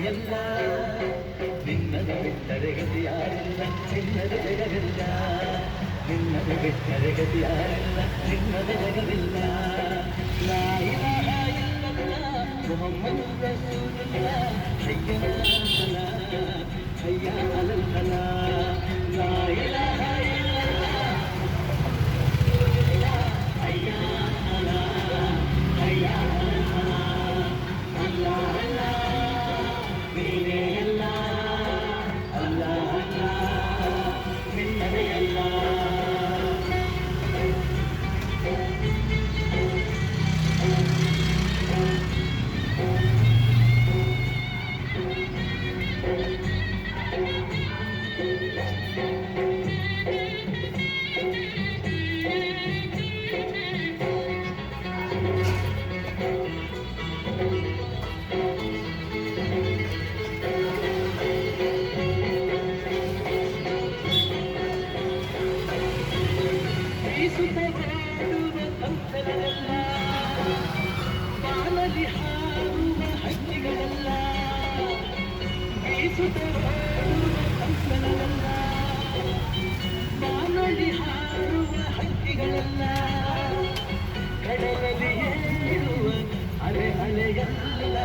ಎಲ್ಲ ನಿನ್ನನ್ನು ಬಿಟ್ಟರೆ ಗತಿಯಾರಿಲ್ಲ ಚಿನ್ನದ ಜಗವಿಲ್ಲ ನಿನ್ನನ್ನು ಬಿಟ್ಟರೆ ಗತಿಯಾರಿಲ್ಲ ಚಿನ್ನದ ಜಗವಿಲ್ಲ ಲಾ ಇಲಾಹ ಇಲ್ಲಲ್ಲಾಹ್ ಮುಹಮ್ಮದ್ ರಸೂಲುಲ್ಲಾಹ್ ಹಯ್ಯ ಅಲಲ್ ಫಲಾಹ್ ಹಯ್ಯ ಅಲಲ್ ಫಲಾಹ್ ಲಾ ಇಲಾಹ ಇಲ್ಲಲ್ಲಾಹ್ ಹಯ್ಯ ಅಲಲ್ ಹಯ್ಯ ಅಲಲ್ ಫಲಾಹ್ ಅಲ್ಲಾಹ್ ಅಲ್ಲಾಹ್ ನೀನೇ ಎಲ್ಲ ಅಲ್ಲಾಹ್ ಅಲ್ಲಾಹ್ ನಿನ್ನದೇ ಎಲ್ಲ ಬೀಸುತ್ತಗಾಡುವ ಕಂಕಣವೆಲ್ಲ ಬಾನಲ್ಲಿ ಹಾರುವ ಹಕ್ಕಿಗಳೆಲ್ಲ ಬೀಸುತ್ತಗಾಡುವ ಕಂಕಣವೆಲ್ಲ ಬಾನಲ್ಲಿ ಹಾರುವ ಹಕ್ಕಿಗಳೆಲ್ಲ ಕಡಲಲ್ಲಿ ಏಳುವ ಅಲೆ ಅಲೆಯಲ್ಲ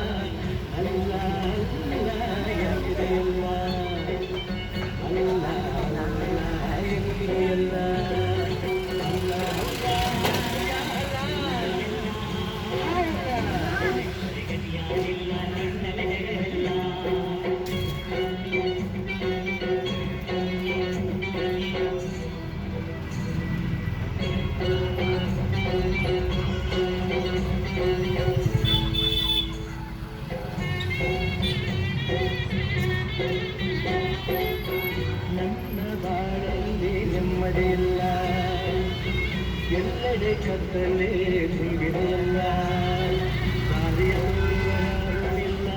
ಅಲ್ಲ ಅಲ್ಲ ಎಂದೆಯಲ್ಲ ಅಲ್ಲ ಅಲ್ಲ ಎಂದೆಯಲ್ಲ ನನ್ನ ಬಾಳಲ್ಲಿ ನೆಮ್ಮದಿಯಿಲ್ಲ ಎಲ್ಲೆಡೆ ಕತ್ತಲೇ ತುಂಬಿದೆಯಲ್ಲ ದಾರಿಯ ತೋರುವರಾರುವಿಲ್ಲ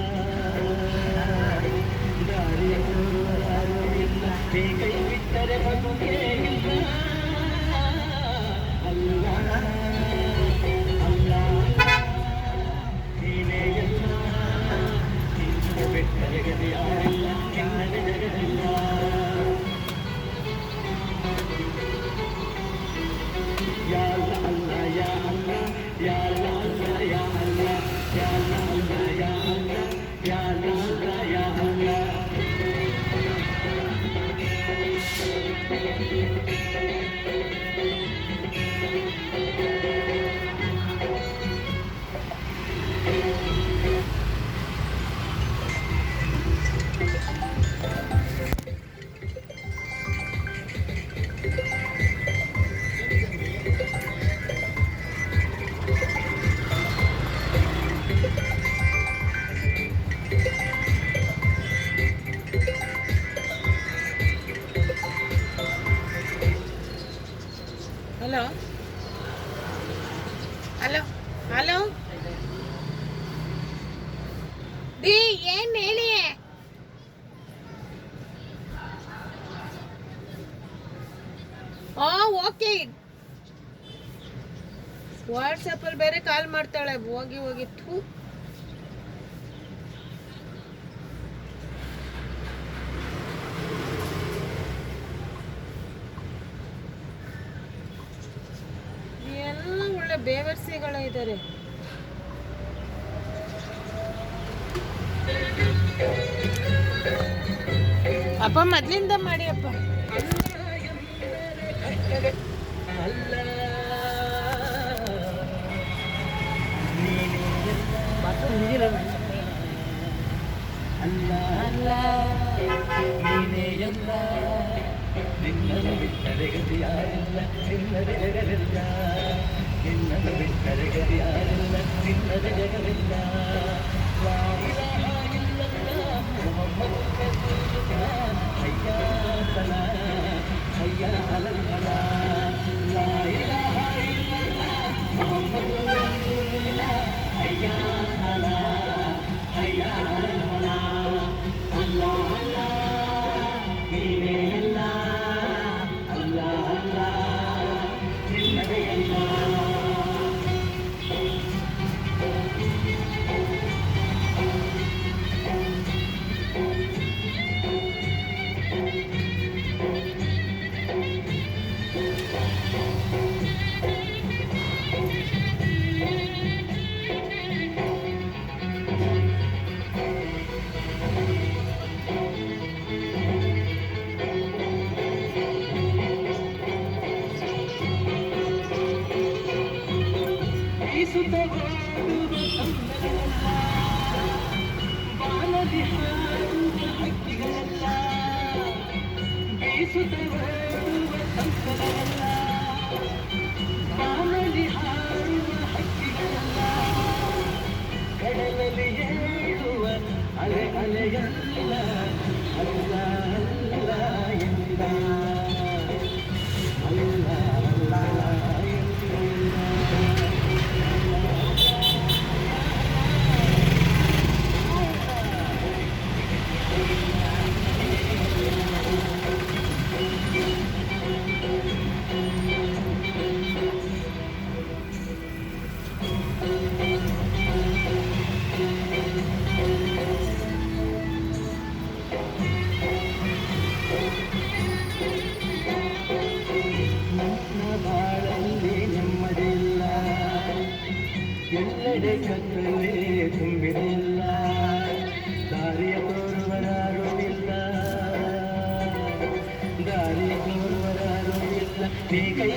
ದಾರಿಯ ತೋರುವರಾರುವಿಲ್ಲ ನೀ ಕೈ ಬಿಟ್ಟರೆ ಬದುಕೇ ಇಲ್ಲ ಅಲ್ಲ ಅಲ್ಲ ನೀನೇ ಎಲ್ಲ ನಿನ್ನ ಬಿಟ್ಟರೆ ಗತಿಯಾರಿಲ್ಲ ನಿನ್ನದೇ ಜಗವಿಲ್ಲ Ya Allah ya Allah ya Allah ya Allah ya Allah ya Allah ya Allah ya Allah hello hello hello D ಏನ್ ಹೇಳಿ ಓಕೆ ವಾಟ್ಸಪ್ ಅಲ್ಲಿ ಬೇರೆ ಕಾಲ್ ಮಾಡ್ತಾಳೆ ಹೋಗಿ ಹೋಗಿತ್ತು ಎಲ್ಲ ಒಳ್ಳೆ ಬೇವರ್ಸಿಗಳ ಇದ್ದಾರೆ ಅಪ್ಪ ಮೊದ್ಲಿಂದ ಮಾಡಿ ಅಪ್ಪ ನಿನ್ನನ್ನು ಬಿಟ್ಟರೆ ಗತಿಯಾರಿಲ್ಲ ನಿನ್ನದೇ ಜಗವಿಲ್ಲ ನಿನ್ನನ್ನು ಬಿಟ್ಟರೆ ಗತಿಯಾರಿಲ್ಲ ನಿನ್ನದೇ ಜಗವಿಲ್ಲ ಲಾ ಇಲಾಹ ಇಲ್ಲಲ್ಲಾಹ್ ಮುಹಮ್ಮದ್ ರಸೂಲುಲ್ಲಾಹ್ ಹಯ್ಯ ಸಲಾಹ್ ಹಯ್ಯ ಅಲಲ್ ಫಲಾಹ್ ಲಾ ಇಲಾಹ ಇಲ್ಲಲ್ಲಾಹ್ ಮುಹಮ್ಮದ್ ರಸೂಲುಲ್ಲಾಹ್ ಹಯ್ಯ ಸಲಾಹ್ ಹಯ್ಯ ಅಲಲ್ ಫಲಾಹ್ ಅಲ್ಲಾಹ್ ಅಲ್ಲಾಹ್ ನೀನೇ ಎಲ್ಲ ಅಲ್ಲಾಹ್ ಅಲ್ಲಾಹ್ ನಿನ್ನದೇ ಎಲ್ಲ ಅಲೆ ಅಲೆಯಲ್ಲ ಅಲ್ಲ ಅಲ್ಲ ಎಂದಿದ ಅಲ್ಲ ಅಲ್ಲ ಎಂದಿದ ಎಲ್ಲೆಡೆ ಕತ್ತಲೆ ತುಂಬಿದಿಲ್ಲ ದಾರಿಯ ತೋರುವರಾರು ಇಲ್ಲ ದಾರಿಯ ತೋರುವರಾರು ಇಲ್ಲ ನೀ ಕೈ